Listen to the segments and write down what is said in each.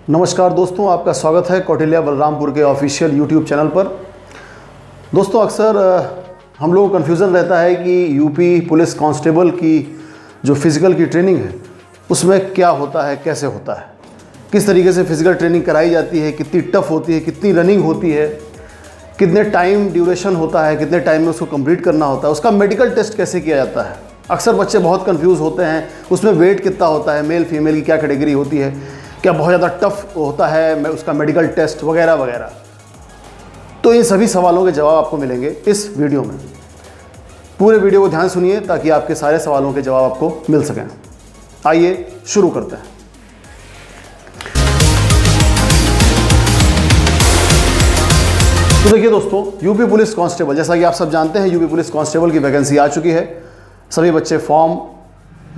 नमस्कार दोस्तों, आपका स्वागत है कौटिल्या बलरामपुर के ऑफिशियल यूट्यूब चैनल पर। दोस्तों, अक्सर हम लोगों को कन्फ्यूज़न रहता है कि यूपी पुलिस कांस्टेबल की जो फ़िज़िकल की ट्रेनिंग है उसमें क्या होता है, कैसे होता है, किस तरीके से फ़िज़िकल ट्रेनिंग कराई जाती है, कितनी टफ़ होती है, कितनी रनिंग होती है, कितने टाइम ड्यूरेशन होता है, कितने टाइम में उसको कंप्लीट करना होता है, उसका मेडिकल टेस्ट कैसे किया जाता है। अक्सर बच्चे बहुत कंफ्यूज होते हैं, उसमें वेट कितना होता है, मेल फीमेल की क्या कैटेगरी होती है, क्या बहुत ज़्यादा टफ होता है उसका मेडिकल टेस्ट वगैरह वगैरह। तो इन सभी सवालों के जवाब आपको मिलेंगे इस वीडियो में। पूरे वीडियो को ध्यान सुनिए ताकि आपके सारे सवालों के जवाब आपको मिल सकें। आइए शुरू करते हैं। तो देखिए दोस्तों, यूपी पुलिस कांस्टेबल, जैसा कि आप सब जानते हैं, यूपी पुलिस कांस्टेबल की वैकेंसी आ चुकी है। सभी बच्चे फॉर्म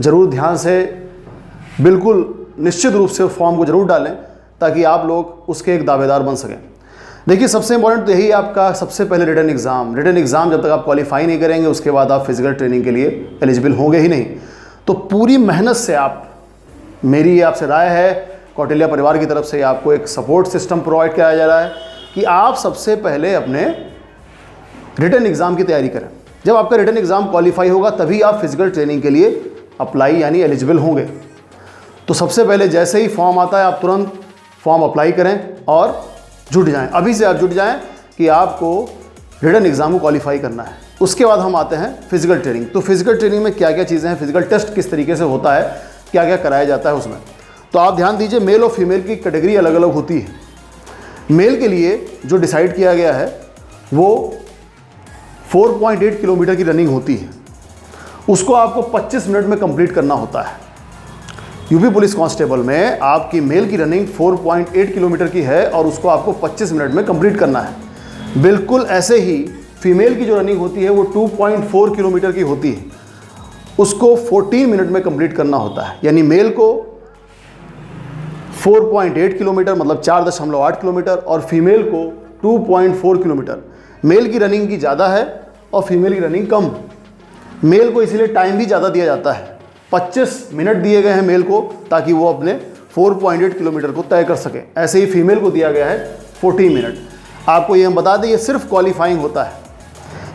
ज़रूर ध्यान से, बिल्कुल निश्चित रूप से फॉर्म को ज़रूर डालें ताकि आप लोग उसके एक दावेदार बन सकें। देखिए, सबसे इंपॉर्टेंट तो यही आपका सबसे पहले रिटन एग्ज़ाम जब तक आप क्वालिफाई नहीं करेंगे उसके बाद आप फिजिकल ट्रेनिंग के लिए एलिजिबल होंगे ही नहीं। तो पूरी मेहनत से आप, मेरी ये आपसे राय है, कौटिल्या परिवार की तरफ से आपको एक सपोर्ट सिस्टम प्रोवाइड कराया जा रहा है कि आप सबसे पहले अपने रिटन एग्ज़ाम की तैयारी करें। जब आपका रिटन एग्ज़ाम क्वालिफाई होगा तभी आप फिजिकल ट्रेनिंग के लिए अप्लाई यानी एलिजिबल होंगे। तो सबसे पहले जैसे ही फॉर्म आता है आप तुरंत फॉर्म अप्लाई करें और जुट जाएं। अभी से आप जुट जाएं कि आपको रिटन एग्ज़ाम को क्वालिफाई करना है। उसके बाद हम आते हैं फिजिकल ट्रेनिंग। तो फिजिकल ट्रेनिंग में क्या क्या चीज़ें हैं, फिजिकल टेस्ट किस तरीके से होता है, क्या क्या कराया जाता है उसमें। तो आप ध्यान दीजिए, मेल और फीमेल की कैटेगरी अलग अलग होती है। मेल के लिए जो डिसाइड किया गया है वो 4.8 किलोमीटर की रनिंग होती है। उसको आपको 25 मिनट में कंप्लीट करना होता है। यूपी पुलिस कांस्टेबल में आपकी मेल की रनिंग 4.8 किलोमीटर की है और उसको आपको 25 मिनट में कंप्लीट करना है। बिल्कुल ऐसे ही फीमेल की जो रनिंग होती है वो 2.4 किलोमीटर की होती है। उसको 14 मिनट में कंप्लीट करना होता है। यानी मेल को 4.8 किलोमीटर मतलब 4.8 किलोमीटर और फीमेल को 2.4 किलोमीटर। मेल की रनिंग की ज़्यादा है और फीमेल की रनिंग कम। मेल को इसीलिए टाइम भी ज़्यादा दिया जाता है, 25 मिनट दिए गए हैं मेल को ताकि वो अपने 4.8 किलोमीटर को तय कर सके। ऐसे ही फीमेल को दिया गया है 14 मिनट। आपको ये हम बता दें, ये सिर्फ क्वालिफाइंग होता है,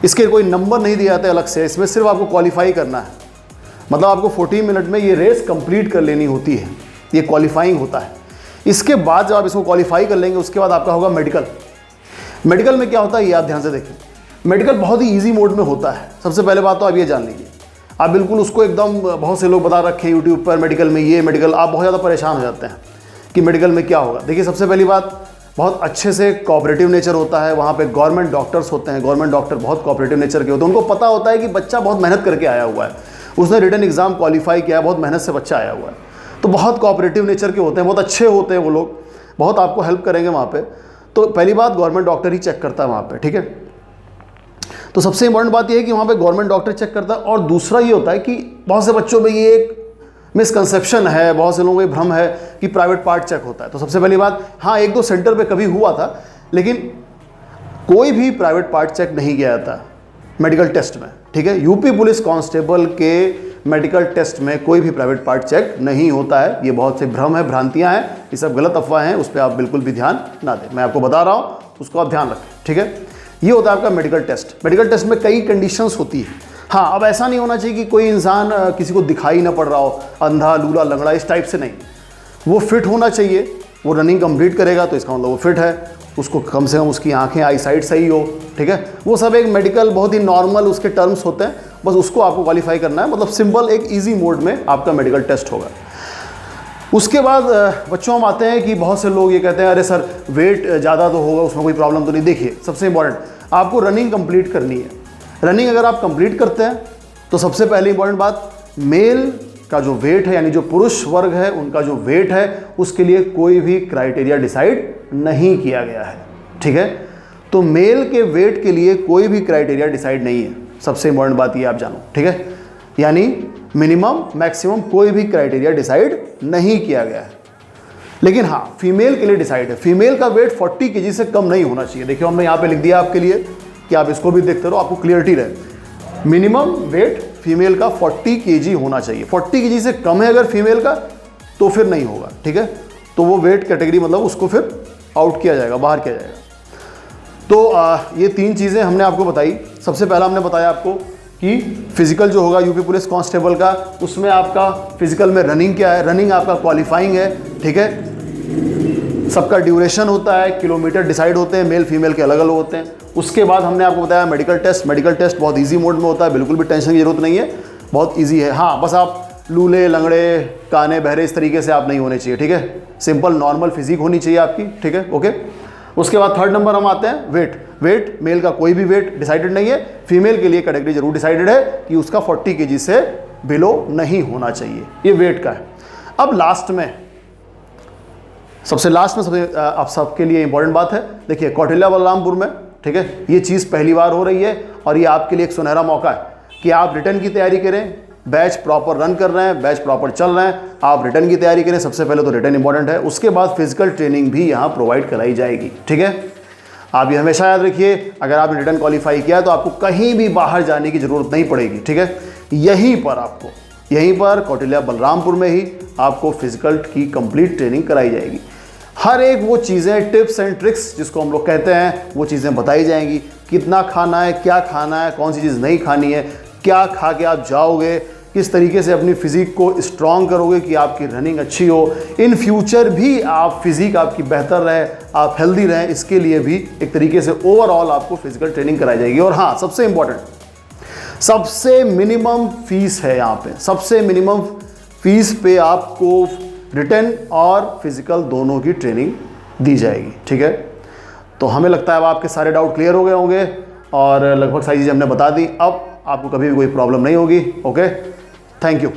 इसके कोई नंबर नहीं दिए जाते अलग से। इसमें सिर्फ आपको क्वालिफाई करना है, मतलब आपको 14 मिनट में ये रेस कंप्लीट कर लेनी होती है। ये क्वालिफाइंग होता है। इसके बाद जब आप इसको क्वालिफाई कर लेंगे उसके बाद आपका होगा मेडिकल। मेडिकल में क्या होता है ये आप ध्यान से देखें। मेडिकल बहुत ही ईजी मोड में होता है। सबसे पहले बात तो आप ये जान लीजिए, आप बिल्कुल उसको एकदम, बहुत से लोग बता रखे हैं यूट्यूब पर मेडिकल में ये मेडिकल, आप बहुत ज़्यादा परेशान हो जाते हैं कि मेडिकल में क्या होगा। देखिए, सबसे पहली बात, बहुत अच्छे से कोऑपरेटिव नेचर होता है। वहाँ पे गवर्नमेंट डॉक्टर्स होते हैं। गवर्नमेंट डॉक्टर बहुत कोऑपरेटिव नेचर के होते हैं। उनको पता होता है कि बच्चा बहुत मेहनत करके आया हुआ है, उसने रिटन एग्ज़ाम क्वालिफाई किया है, बहुत मेहनत से बच्चा आया हुआ है। तो बहुत कोऑपरेटिव नेचर के होते हैं, बहुत अच्छे होते हैं वो लोग, बहुत आपको हेल्प करेंगे वहाँ पर। तो पहली बात, गवर्नमेंट डॉक्टर ही चेक करता है वहाँ पर, ठीक है। तो सबसे इंपॉर्टेंट बात यह है कि वहाँ पे गवर्नमेंट डॉक्टर चेक करता है। और दूसरा ये होता है कि बहुत से बच्चों में ये एक मिसकंसेप्शन है, बहुत से लोगों को ये भ्रम है कि प्राइवेट पार्ट चेक होता है। तो सबसे पहली बात, हाँ, एक दो सेंटर पे कभी हुआ था, लेकिन कोई भी प्राइवेट पार्ट चेक नहीं किया जाता मेडिकल टेस्ट में, ठीक है। यूपी पुलिस कांस्टेबल के मेडिकल टेस्ट में कोई भी प्राइवेट पार्ट चेक नहीं होता है। ये बहुत से भ्रम है, भ्रांतियाँ हैं, ये सब गलत अफवाह हैं, उस पर आप बिल्कुल भी ध्यान ना दें। मैं आपको बता रहा हूँ, उसको आप ध्यान रखें, ठीक है। ये होता है आपका मेडिकल टेस्ट। मेडिकल टेस्ट में कई कंडीशंस होती है। हाँ, अब ऐसा नहीं होना चाहिए कि कोई इंसान किसी को दिखाई ना पड़ रहा हो, अंधा लूला लंगड़ा, इस टाइप से नहीं। वो फिट होना चाहिए। वो रनिंग कंप्लीट करेगा तो इसका मतलब वो फिट है, उसको कम से कम उसकी आंखें, आई साइट सही हो, ठीक है। वो सब एक मेडिकल बहुत ही नॉर्मल उसके टर्म्स होते हैं, बस उसको आपको क्वालिफाई करना है। मतलब सिंपल एक ईजी मोड में आपका मेडिकल टेस्ट होगा। उसके बाद बच्चों हम आते हैं कि बहुत से लोग ये कहते हैं, अरे सर वेट ज़्यादा तो होगा, उसमें कोई प्रॉब्लम तो नहीं। देखिए, सबसे इंपॉर्टेंट, आपको रनिंग कंप्लीट करनी है। रनिंग अगर आप कंप्लीट करते हैं तो सबसे पहले इंपॉर्टेंट बात, मेल का जो वेट है यानी जो पुरुष वर्ग है उनका जो वेट है उसके लिए कोई भी क्राइटेरिया डिसाइड नहीं किया गया है, ठीक है। तो मेल के वेट के लिए कोई भी क्राइटेरिया डिसाइड नहीं है। सबसे इंपॉर्टेंट बात ये आप जानो, ठीक है। यानी मिनिमम मैक्सिमम कोई भी क्राइटेरिया डिसाइड नहीं किया गया है। लेकिन हाँ, फीमेल के लिए डिसाइड है। फीमेल का वेट 40 kg से कम नहीं होना चाहिए। देखिए, हमने यहाँ पे लिख दिया आपके लिए कि आप इसको भी देखते रहो, आपको क्लियरिटी रहे। मिनिमम वेट फीमेल का 40 kg होना चाहिए। 40 kg से कम है अगर फीमेल का तो फिर नहीं होगा, ठीक है। तो वो वेट कैटेगरी मतलब उसको फिर आउट किया जाएगा, बाहर किया जाएगा। तो ये 3 चीज़ें हमने आपको बताई। सबसे पहला हमने बताया आपको कि फिजिकल जो होगा यूपी पुलिस कांस्टेबल का, उसमें आपका फिजिकल में रनिंग क्या है, रनिंग आपका क्वालिफाइंग है, ठीक है। सबका ड्यूरेशन होता है, किलोमीटर डिसाइड होते हैं, मेल फीमेल के अलग अलग होते हैं। उसके बाद हमने आपको बताया मेडिकल टेस्ट। मेडिकल टेस्ट बहुत इजी मोड में होता है, बिल्कुल भी टेंशन की जरूरत नहीं है, बहुत इजी है। हाँ, बस आप लूले लंगड़े काने बहरे इस तरीके से आप नहीं होने चाहिए, ठीक है। सिंपल नॉर्मल फिजिक होनी चाहिए आपकी, ठीक है, ओके। उसके बाद 3rd नंबर हम आते हैं वेट। वेट मेल का कोई भी वेट डिसाइडेड नहीं है, फीमेल के लिए कैटेगरी जरूर डिसाइडेड है कि उसका 40 kg से बिलो नहीं होना चाहिए, ये वेट का है। अब लास्ट में, सबसे लास्ट में सबसे आप सबके लिए इंपॉर्टेंट बात है, देखिए कौटिल्या बलरामपुर में, ठीक है, ये चीज़ पहली बार हो रही है और ये आपके लिए एक सुनहरा मौका है कि आप रिटर्न की तैयारी करें। बैच प्रॉपर रन कर रहे हैं, बैच प्रॉपर चल रहे हैं, आप रिटर्न की तैयारी करें। सबसे पहले तो रिटर्न इंपॉर्टेंट है, उसके बाद फिजिकल ट्रेनिंग भी यहाँ प्रोवाइड कराई जाएगी, ठीक है। आप ये हमेशा याद रखिए, अगर आपने रिटर्न क्वालिफाई किया तो आपको कहीं भी बाहर जाने की ज़रूरत नहीं पड़ेगी, ठीक है। यहीं पर कौटिल्या बलरामपुर में ही आपको फिजिकल की कंप्लीट ट्रेनिंग कराई जाएगी। हर एक वो चीज़ें, टिप्स एंड ट्रिक्स जिसको हम लोग कहते हैं, वो चीज़ें बताई जाएंगी। कितना खाना है, क्या खाना है, कौन सी चीज़ नहीं खानी है, क्या खा के आप जाओगे, किस तरीके से अपनी फिजिक को स्ट्रॉन्ग करोगे कि आपकी रनिंग अच्छी हो, इन फ्यूचर भी आप फिजिक आपकी बेहतर रहे, आप हेल्दी रहें, इसके लिए भी एक तरीके से ओवरऑल आपको फिजिकल ट्रेनिंग कराई जाएगी। और हाँ, सबसे इंपॉर्टेंट, सबसे मिनिमम फीस है यहाँ पे, सबसे मिनिमम फीस पे आपको रिटर्न और फिजिकल दोनों की ट्रेनिंग दी जाएगी, ठीक है। तो हमें लगता है अब आपके सारे डाउट क्लियर हो गए होंगे और लगभग सारी चीज़ें हमने बता दी। अब आपको कभी भी कोई प्रॉब्लम नहीं होगी, ओके। Thank you.